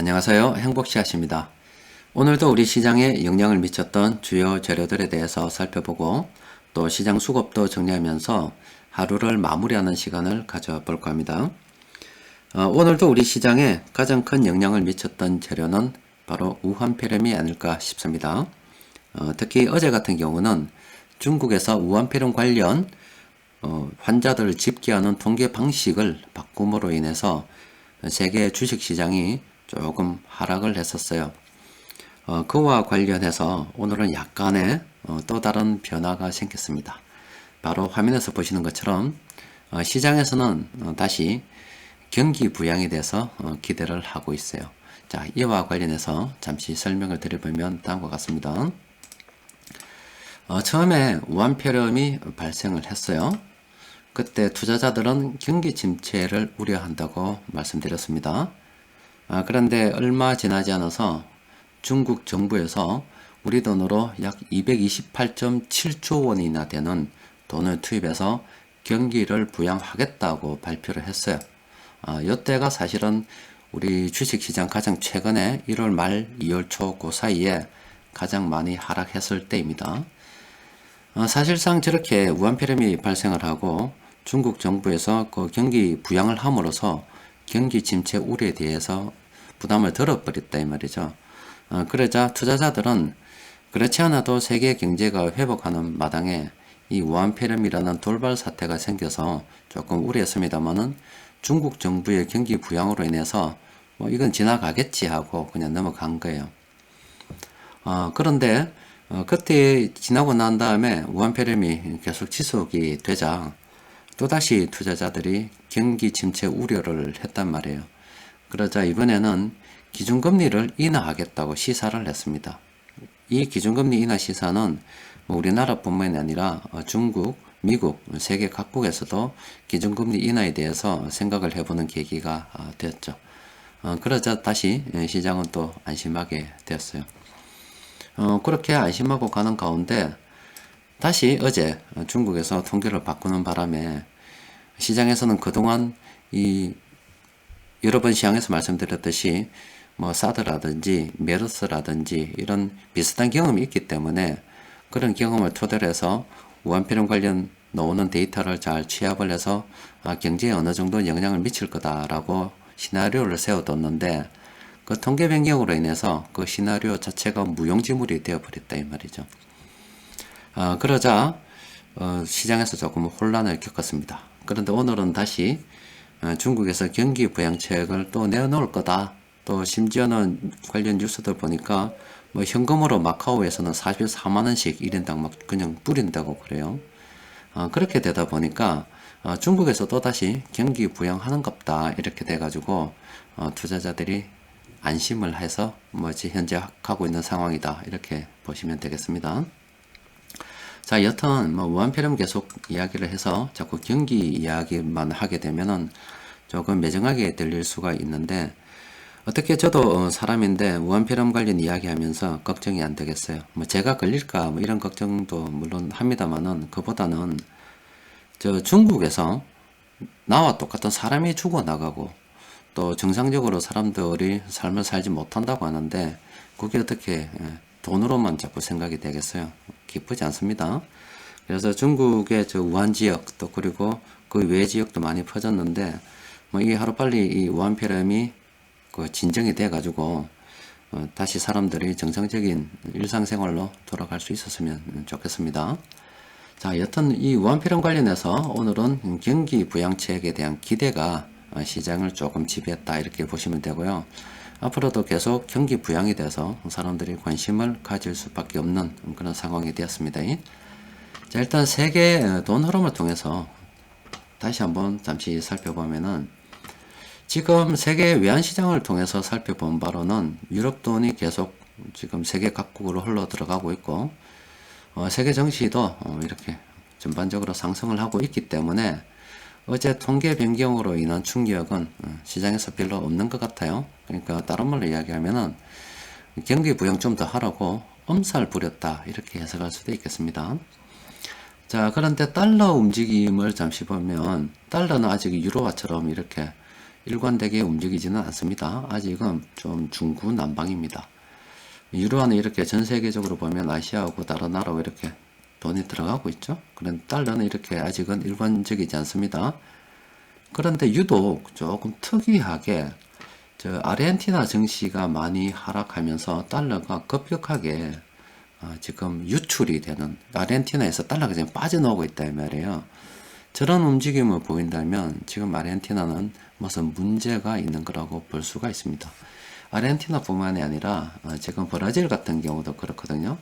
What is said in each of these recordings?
안녕하세요. 행복씨앗입니다. 오늘도 우리 시장에 영향을 미쳤던 주요 재료들에 대해서 살펴보고 또 시장 수급도 정리하면서 하루를 마무리하는 시간을 가져볼까 합니다. 오늘도 우리 시장에 가장 큰 영향을 미쳤던 재료는 바로 우한폐렴이 아닐까 싶습니다. 특히 어제 같은 경우는 중국에서 우한폐렴 관련 환자들을 집계하는 통계 방식을 바꿈으로 인해서 세계 주식시장이 조금 하락을 했었어요. 그와 관련해서 오늘은 약간의 또 다른 변화가 생겼습니다. 바로 화면에서 보시는 것처럼 시장에서는 다시 경기 부양에 대해서 기대를 하고 있어요. 자, 이와 관련해서 잠시 설명을 드려보면 다음과 같습니다. 처음에 우한폐렴이 발생을 했어요. 그때 투자자들은 경기 침체를 우려한다고 말씀드렸습니다. 그런데 얼마 지나지 않아서 중국 정부에서 우리 돈으로 약 228.7조 원이나 되는 돈을 투입해서 경기를 부양하겠다고 발표를 했어요. 이때가 사실은 우리 주식시장 가장 최근에 1월 말 2월 초 그 사이에 가장 많이 하락했을 때입니다. 사실상 저렇게 우한폐렴이 발생을 하고 중국 정부에서 그 경기 부양을 함으로써 경기 침체 우려에 대해서 부담을 덜어버렸다 이 말이죠. 그러자 투자자들은 그렇지 않아도 세계 경제가 회복하는 마당에 이 우한폐렴이라는 돌발 사태가 생겨서 조금 우려했습니다만은 중국 정부의 경기 부양으로 인해서 뭐 이건 지나가겠지 하고 그냥 넘어간 거예요. 그런데 그때 지나고 난 다음에 우한폐렴이 계속 지속이 되자 또다시 투자자들이 경기 침체 우려를 했단 말이에요. 그러자 이번에는 기준금리를 인하하겠다고 시사를 했습니다. 이 기준금리 인하 시사는 우리나라뿐만이 아니라 중국, 미국, 세계 각국에서도 기준금리 인하에 대해서 생각을 해보는 계기가 되었죠. 그러자 다시 시장은 또 안심하게 되었어요. 그렇게 안심하고 가는 가운데 다시 어제 중국에서 통계를 바꾸는 바람에 시장에서는 그동안 여러 번 시장에서 말씀드렸듯이 뭐 사드라든지 메르스라든지 이런 비슷한 경험이 있기 때문에 그런 경험을 토대로 해서 우한폐렴 관련 나오는 데이터를 잘 취합을 해서 경제에 어느 정도 영향을 미칠 거다라고 시나리오를 세워뒀는데 그 통계 변경으로 인해서 그 시나리오 자체가 무용지물이 되어버렸다 이 말이죠. 그러자 시장에서 조금 혼란을 겪었습니다. 그런데 오늘은 다시 중국에서 경기 부양책을 또 내놓을 거다. 또 심지어는 관련 뉴스들 보니까 뭐 현금으로 마카오에서는 44만 원씩 1인당 막 그냥 뿌린다고 그래요. 그렇게 되다 보니까 중국에서 또 다시 경기 부양하는갑다 이렇게 돼가지고 투자자들이 안심을 해서 현재 가고 있는 상황이다 이렇게 보시면 되겠습니다. 자, 여튼 우한폐렴 계속 이야기를 해서 자꾸 경기 이야기만 하게 되면은 조금 매정하게 들릴 수가 있는데 어떻게 저도 사람인데 우한폐렴 관련 이야기하면서 걱정이 안 되겠어요. 제가 걸릴까 이런 걱정도 물론 합니다만은 그보다는 저 중국에서 나와 똑같은 사람이 죽어나가고 또 정상적으로 사람들이 삶을 살지 못한다고 하는데 그게 어떻게 돈으로만 자꾸 생각이 되겠어요. 기쁘지 않습니다. 그래서 중국의 저 우한 지역 또 그리고 그 외 지역도 많이 퍼졌는데 이게 하루빨리 이 우한폐렴이 그 진정이 돼 가지고 다시 사람들이 정상적인 일상생활로 돌아갈 수 있었으면 좋겠습니다. 자, 여튼 이 우한폐렴 관련해서 오늘은 경기 부양책에 대한 기대가 시장을 조금 지배했다 이렇게 보시면 되고요. 앞으로도 계속 경기 부양에 대해서 사람들이 관심을 가질 수밖에 없는 그런 상황이 되었습니다. 자, 일단 세계 돈 흐름을 통해서 다시 한번 잠시 살펴보면은 지금 세계 외환시장을 통해서 살펴본 바로는 유럽 돈이 계속 지금 세계 각국으로 흘러 들어가고 있고 세계 증시도 이렇게 전반적으로 상승을 하고 있기 때문에 어제 통계 변경으로 인한 충격은 시장에서 별로 없는 것 같아요. 그러니까 다른 말로 이야기하면은 경기 부양 좀 더 하라고 엄살 부렸다 이렇게 해석할 수도 있겠습니다. 자, 그런데 달러 움직임을 잠시 보면 달러는 아직 유로화처럼 이렇게 일관되게 움직이지는 않습니다. 아직은 좀 중구난방입니다. 유로화는 이렇게 전 세계적으로 보면 아시아하고 다른 나라하고 이렇게 돈이 들어가고 있죠. 그런데 달러는 이렇게 아직은 일관적이지 않습니다. 그런데 유독 조금 특이하게 아르헨티나 증시가 많이 하락하면서 달러가 급격하게 지금 유출이 되는, 아르헨티나에서 달러가 지금 빠져나오고 있다 이 말이에요. 저런 움직임을 보인다면 지금 아르헨티나는 무슨 문제가 있는 거라고 볼 수가 있습니다. 아르헨티나뿐만이 아니라 지금 브라질 같은 경우도 그렇거든요.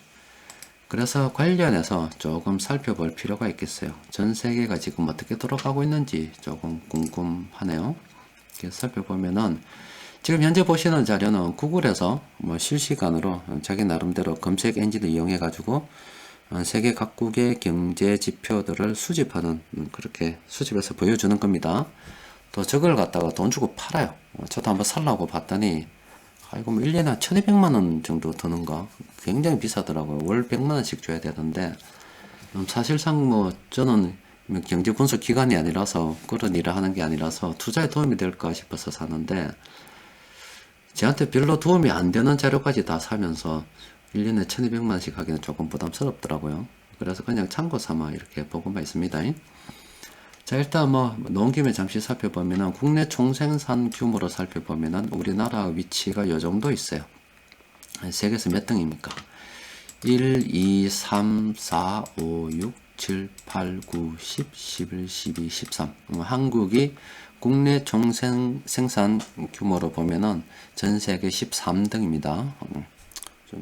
그래서 관련해서 조금 살펴볼 필요가 있겠어요. 전 세계가 지금 어떻게 돌아가고 있는지 조금 궁금하네요. 이렇게 살펴보면은 지금 현재 보시는 자료는 구글에서 뭐 실시간으로 자기 나름대로 검색 엔진을 이용해 가지고 세계 각국의 경제 지표들을 수집하는, 그렇게 수집해서 보여주는 겁니다. 또 저걸 갖다가 돈 주고 팔아요. 저도 한번 살라고 봤더니 아이고 뭐 1년에 한 1200만원 정도 드는가, 굉장히 비싸더라고요. 월 100만원씩 줘야 되는데 사실상 뭐 저는 경제 분석 기관이 아니라서 그런 일을 하는 게 아니라서 투자에 도움이 될까 싶어서 사는데, 저한테 별로 도움이 안 되는 자료까지 다 사면서 1년에 1200만원씩 하기는 조금 부담스럽더라고요. 그래서 그냥 참고 삼아 이렇게 보고만 있습니다. 자, 일단 뭐 놓은 김에 잠시 살펴보면은 국내 총생산 규모로 살펴보면은 우리나라 위치가 요 정도 있어요. 세계에서 몇 등입니까? 1, 2, 3, 4, 5, 6, 7, 8, 9, 10, 11, 12, 13. 한국이 국내 총생산 규모로 보면은 전 세계 13등입니다.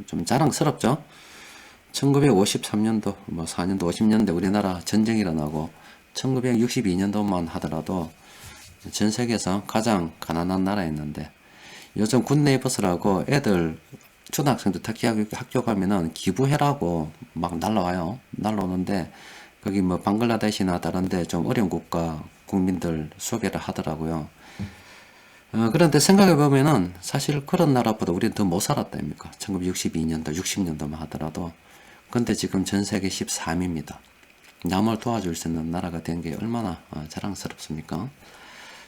좀 자랑스럽죠? 1953년도, 뭐 4년도, 50년대 우리나라 전쟁이 일어나고 1962년도만 하더라도 전 세계에서 가장 가난한 나라였는데, 요즘 굿네이버스라고 애들 초등학생들 특히 학교 가면은 기부해라고 막 날라와요. 날라오는데 거기 뭐 방글라데시나 다른데 좀 어려운 국가 국민들 소개를 하더라고요. 그런데 생각해보면은 사실 그런 나라보다 우리는 더 못 살았다 입니까? 1962년도, 60년도만 하더라도. 근데 지금 전 세계 13위입니다. 남을 도와줄 수 있는 나라가 된 게 얼마나 자랑스럽습니까?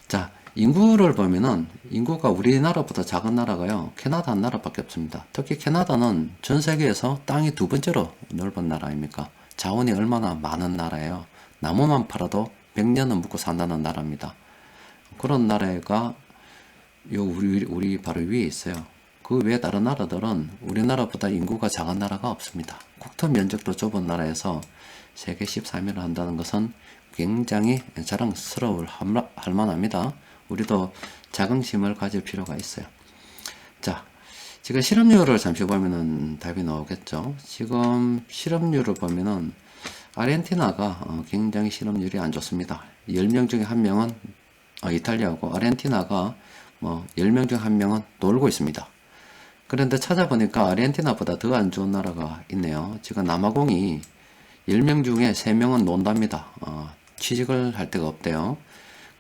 자, 인구를 보면은 인구가 우리나라보다 작은 나라가요, 캐나다 한 나라밖에 없습니다. 특히 캐나다는 전 세계에서 땅이 두 번째로 넓은 나라 아닙니까? 자원이 얼마나 많은 나라예요. 나무만 팔아도 100년은 묵고 산다는 나라입니다. 그런 나라가 우리 바로 위에 있어요. 그 외에 다른 나라들은 우리나라보다 인구가 작은 나라가 없습니다. 국토 면적도 좁은 나라에서 세계 13위를 한다는 것은 굉장히 자랑스러울 할 만합니다. 우리도 자긍심을 가질 필요가 있어요. 자, 지금 실업률을 잠시 보면은 답이 나오겠죠. 지금 실업률을 보면은 아르헨티나가 굉장히 실업률이 안 좋습니다. 10명 중에 1명은 이탈리아고, 아르헨티나가 뭐 10명 중 1명은 놀고 있습니다. 그런데 찾아보니까 아르헨티나보다 더 안 좋은 나라가 있네요. 지금 남아공이 10명 중에 3명은 논답니다. 취직을 할 데가 없대요.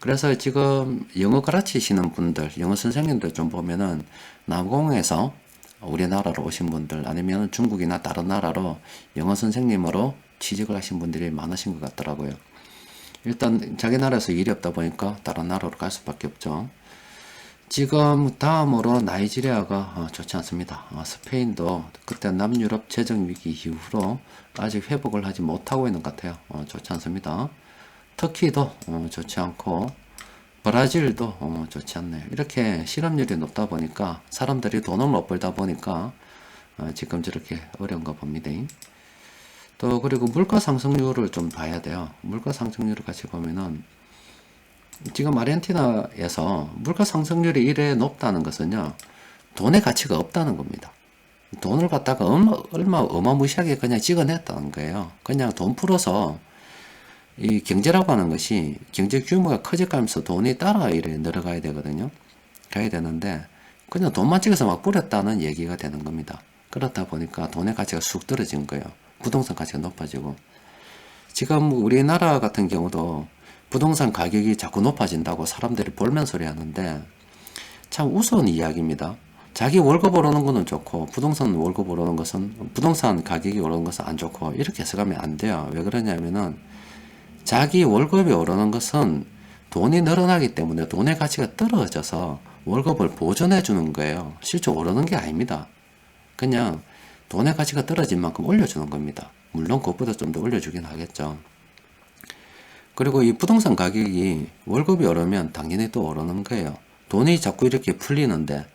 그래서 지금 영어 가르치시는 분들, 영어 선생님들 좀 보면은 남아공에서 우리나라로 오신 분들, 아니면 중국이나 다른 나라로 영어 선생님으로 취직을 하신 분들이 많으신 것 같더라고요. 일단 자기 나라에서 일이 없다 보니까 다른 나라로 갈 수밖에 없죠. 지금 다음으로 나이지리아가 좋지 않습니다. 스페인도 그때 남유럽 재정위기 이후로 아직 회복을 하지 못하고 있는 것 같아요. 좋지 않습니다. 터키도 좋지 않고, 브라질도 좋지 않네요. 이렇게 실업률이 높다 보니까 사람들이 돈을 못 벌다 보니까 지금 저렇게 어려운가 봅니다. 또 그리고 물가 상승률을 좀 봐야 돼요. 물가 상승률을 같이 보면은 지금 아르헨티나에서 물가 상승률이 이래 높다는 것은요, 돈의 가치가 없다는 겁니다. 돈을 갖다가 얼마 어마무시하게 그냥 찍어냈다는 거예요. 그냥 돈 풀어서, 이 경제라고 하는 것이 경제 규모가 커져가면서 돈이 따라 이래 늘어가야 되거든요. 가야 되는데 그냥 돈만 찍어서 막 뿌렸다는 얘기가 되는 겁니다. 그렇다 보니까 돈의 가치가 쑥 떨어진 거예요. 부동산 가치가 높아지고, 지금 우리나라 같은 경우도 부동산 가격이 자꾸 높아진다고 사람들이 볼멘 소리 하는데 참 우스운 이야기입니다. 자기 월급 오르는 거는 좋고 부동산 월급 오르는 것은, 부동산 가격이 오르는 것은 안 좋고, 이렇게 해석하면 안 돼요. 왜 그러냐면은 자기 월급이 오르는 것은 돈이 늘어나기 때문에 돈의 가치가 떨어져서 월급을 보존해 주는 거예요. 실제 오르는 게 아닙니다. 그냥 돈의 가치가 떨어진 만큼 올려주는 겁니다. 물론 그것보다 좀 더 올려주긴 하겠죠. 그리고 이 부동산 가격이 월급이 오르면 당연히 또 오르는 거예요. 돈이 자꾸 이렇게 풀리는데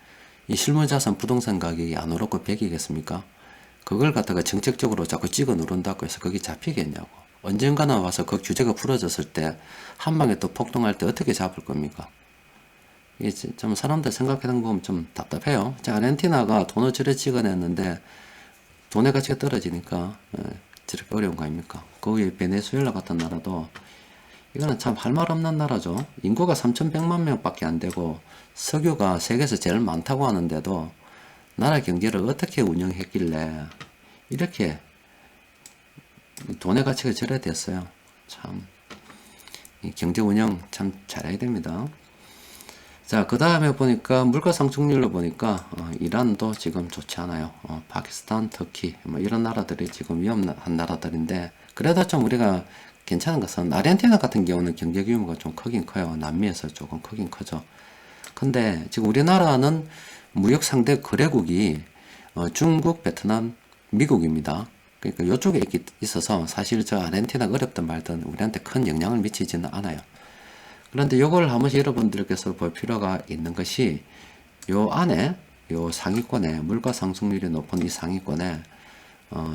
이 실물자산 부동산 가격이 안 오르고 100이겠습니까? 그걸 갖다가 정책적으로 자꾸 찍어 누른다고 해서 그게 잡히겠냐고. 언젠가나 와서 그 규제가 풀어졌을 때 한 방에 또 폭등할 때 어떻게 잡을 겁니까? 이게 좀 사람들 생각해보면 보면 좀 답답해요. 자, 아르헨티나가 돈을 저래 찍어냈는데 돈의 가치가 떨어지니까 저렇게 어려운 거 아닙니까? 거기에 베네수엘라 같은 나라도 이거는 참 할 말 없는 나라죠. 인구가 3,100만 명밖에 안 되고 석유가 세계에서 제일 많다고 하는데도 나라 경제를 어떻게 운영했길래 이렇게 돈의 가치가 저래 됐어요. 참 경제 운영 참 잘해야 됩니다. 자, 그 다음에 보니까 물가 상승률로 보니까 이란도 지금 좋지 않아요. 파키스탄, 터키 뭐 이런 나라들이 지금 위험한 나라들인데 그래도 좀 우리가 괜찮은 것은 아르헨티나 같은 경우는 경제 규모가 좀 크긴 커요. 남미에서 조금 크긴 크죠. 근데 지금 우리나라는 무역 상대 거래국이 중국, 베트남, 미국입니다. 그러니까 이쪽에 있어서 사실 저 아르헨티나가 어렵든 말든 우리한테 큰 영향을 미치지는 않아요. 그런데 이걸 한 번씩 여러분들께서 볼 필요가 있는 것이 요 안에 요 상위권에 물가 상승률이 높은 이 상위권에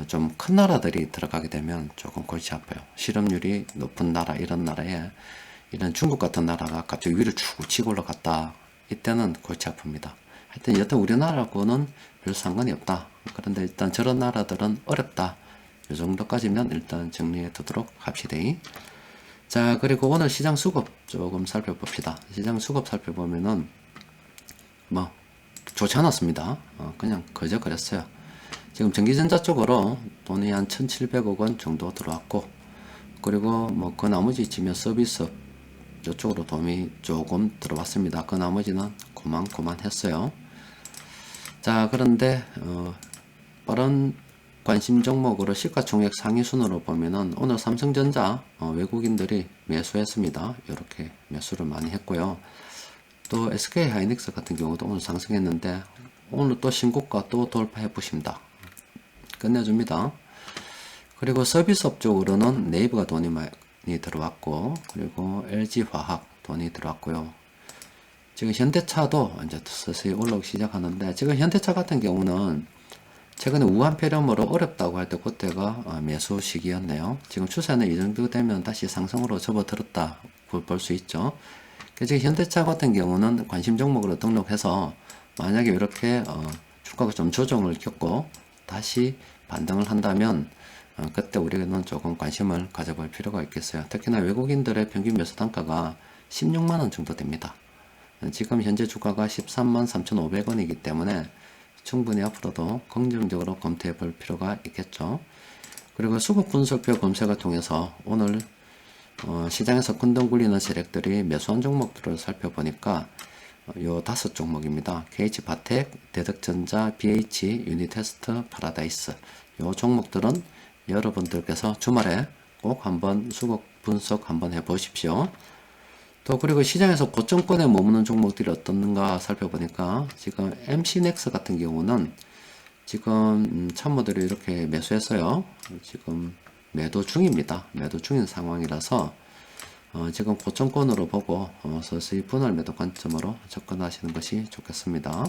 좀 큰 나라들이 들어가게 되면 조금 골치 아파요. 실업률이 높은 나라 이런 나라에 이런 중국 같은 나라가 갑자기 위를 쭉 치고 올라갔다. 이때는 골치 아픕니다. 하여튼 여튼 우리나라하고는 별 상관이 없다. 그런데 일단 저런 나라들은 어렵다. 이 정도까지면 일단 정리해 두도록 합시다. 자, 그리고 오늘 시장 수급 조금 살펴봅시다. 시장 수급 살펴보면은 뭐 좋지 않았습니다. 그냥 그저 그랬어요. 지금 전기전자 쪽으로 돈이 한 1,700억 원 정도 들어왔고, 그리고 뭐 그 나머지 치면 서비스 이쪽으로 돈이 조금 들어왔습니다. 그 나머지는 고만고만했어요. 자, 그런데 빠른 관심 종목으로 시가총액 상위 순으로 보면은 오늘 삼성전자 외국인들이 매수했습니다. 이렇게 매수를 많이 했고요. 또 SK하이닉스 같은 경우도 오늘 상승했는데 오늘 또 신고가 또 돌파해 보십니다. 끝내줍니다. 그리고 서비스업 쪽으로는 네이버가 돈이 많이 들어왔고, 그리고 LG화학 돈이 들어왔고요. 지금 현대차도 이제 서서히 올라오기 시작하는데, 지금 현대차 같은 경우는 최근에 우한 폐렴으로 어렵다고 할 때 그때가 매수 시기였네요. 지금 추세는 이 정도 되면 다시 상승으로 접어들었다 볼 수 있죠. 지금 현대차 같은 경우는 관심 종목으로 등록해서 만약에 이렇게 주가가 좀 조정을 겪고 다시 반등을 한다면 그때 우리는 조금 관심을 가져볼 필요가 있겠어요. 특히나 외국인들의 평균 매수 단가가 16만원 정도 됩니다. 지금 현재 주가가 13만 3,500원이기 때문에 충분히 앞으로도 긍정적으로 검토해 볼 필요가 있겠죠. 그리고 수급 분석표 검색을 통해서 오늘 시장에서 큰돈 굴리는 세력들이 매수한 종목들을 살펴보니까 요 5종목입니다. KH바텍, 대덕전자, BH, 유니테스트, 파라다이스. 요 종목들은 여러분들께서 주말에 꼭 한번 수급 분석 한번 해 보십시오. 또 그리고 시장에서 고점권에 머무는 종목들이 어떻는가 살펴보니까 지금 MC넥스 같은 경우는 지금 참모들이 이렇게 매수했어요. 지금 매도 중입니다. 매도 중인 상황이라서 지금 고점권으로 보고 서서히 분할 매도 관점으로 접근하시는 것이 좋겠습니다.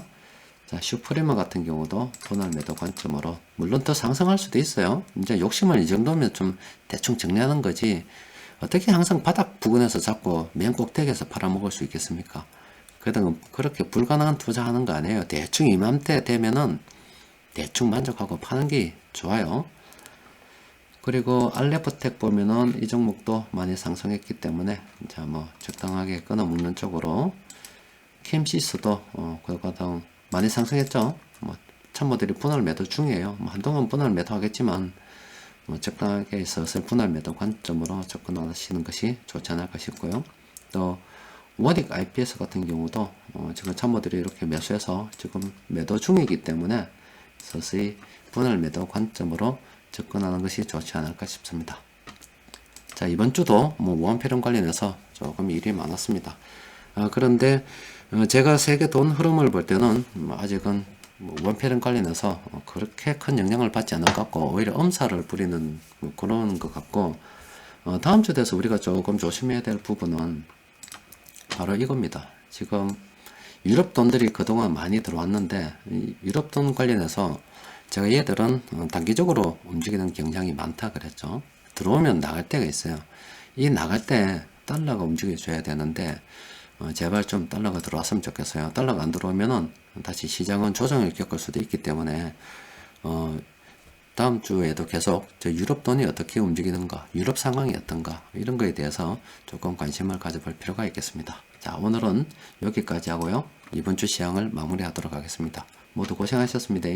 자, 슈프리머 같은 경우도 분할 매도 관점으로, 물론 더 상승할 수도 있어요. 이제 욕심을 이 정도면 좀 대충 정리하는 거지 어떻게 항상 바닥 부근에서 잡고 맨 꼭대기에서 팔아먹을 수 있겠습니까? 그렇게 불가능한 투자하는 거 아니에요. 대충 이맘때 되면은 대충 만족하고 파는 게 좋아요. 그리고 알레프텍 보면은 이 종목도 많이 상승했기 때문에 자, 뭐 적당하게 끊어먹는 쪽으로, 캠시스도 그거보다 많이 상승했죠. 뭐 참모들이 분할 매도 중이에요. 뭐 한동안 분할 매도 하겠지만 뭐 적당하게 슬슬 분할 매도 관점으로 접근하시는 것이 좋지 않을까 싶고요. 또 원익 IPS 같은 경우도 지금 참모들이 이렇게 매수해서 지금 매도 중이기 때문에 서서히 분할 매도 관점으로 접근하는 것이 좋지 않을까 싶습니다. 자, 이번 주도 뭐 무한폐렴 관련해서 조금 일이 많았습니다. 그런데 제가 세계 돈 흐름을 볼 때는 아직은 뭐 무한폐렴 관련해서 그렇게 큰 영향을 받지 않을 것 같고, 오히려 엄살을 부리는 뭐 그런 것 같고, 다음 주 돼서 우리가 조금 조심해야 될 부분은 바로 이겁니다. 지금 유럽 돈들이 그동안 많이 들어왔는데, 이 유럽 돈 관련해서 제가 얘들은 단기적으로 움직이는 경향이 많다 그랬죠. 들어오면 나갈 때가 있어요. 이 나갈 때 달러가 움직여줘야 되는데, 제발 좀 달러가 들어왔으면 좋겠어요. 달러가 안 들어오면은 다시 시장은 조정을 겪을 수도 있기 때문에, 다음 주에도 계속 저 유럽 돈이 어떻게 움직이는가, 유럽 상황이 어떤가, 이런 거에 대해서 조금 관심을 가져볼 필요가 있겠습니다. 자, 오늘은 여기까지 하고요. 이번 주 시황을 마무리하도록 하겠습니다. 모두 고생하셨습니다.